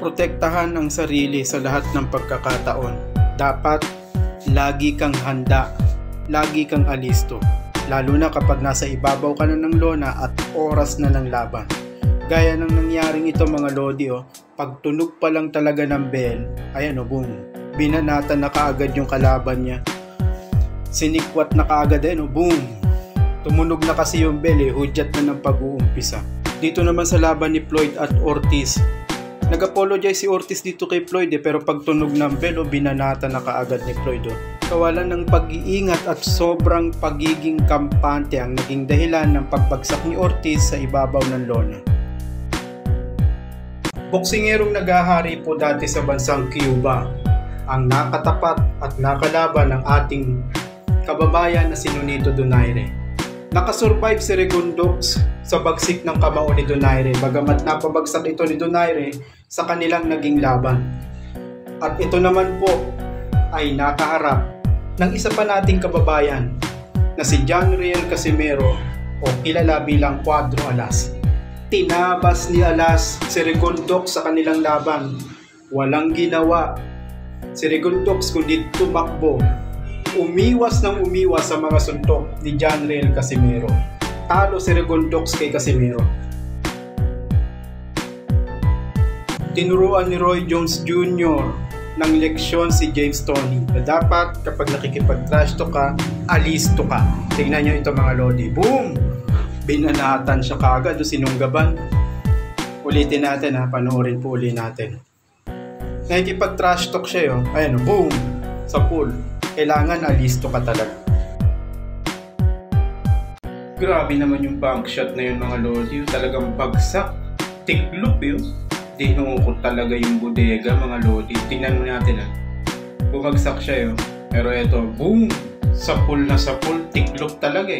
Protektahan ang sarili sa lahat ng pagkakataon. Dapat lagi kang handa, lagi kang alisto. Lalo na kapag nasa ibabaw ka na ng lona at oras na ng laban. Gaya ng nangyaring ito mga lodi, pag tunog pa lang talaga ng bell, ayan boom, binanata na kaagad yung kalaban niya. Sinikwat na kaagad boom, tumunog na kasi yung bell, hudyat na ng pag-uumpisa. Dito naman sa laban ni Floyd at Ortiz, nag-apologize si Ortiz dito kay Floyd pero pag tunog ng bell, binanata na kaagad ni Floyd. Kawalan ng pag-iingat at sobrang pagiging kampante ang naging dahilan ng pagbagsak ni Ortiz sa ibabaw ng lona. Boksingerong naghahari po dati sa bansang Cuba ang nakatapat at nakalaban ng ating kababayan na si Nonito Donaire. Nakasurvive si Regundox sa bagsik ng kamao ni Donaire, bagamat napabagsak ito ni Donaire sa kanilang naging laban. At ito naman po ay nakaharap ng isa pa nating kababayan na si John Riel Casimero o kilala bilang Cuadro Alas. Tinabas ni Alas si Regundox sa kanilang laban. Walang ginawa si Regundox kundi tumakbo. Umiwas ng umiwas sa mga suntok ni John Riel Casimero. Talo si Regundox kay Casimero. Tinuruan ni Roy Jones Jr. ng leksyon si James Toney na dapat kapag nakikipag-trash talk ka, alisto ka. Tingnan nyo ito mga lodi. Boom! Binanatan siya kaagad o sinunggaban. Ulitin natin panoorin po ulit natin. Nakikipag-trash talk siya ayan boom! Sa pool. Kailangan alisto ka talaga. Grabe naman yung bank shot na yun mga lodi. Talagang bagsak. Tiklop yun. Tinukot talaga yung bodega mga lodi. Tingnan mo natin bumagsak siya Pero eto, boom! Sa pool na sa pool. Tiklop talaga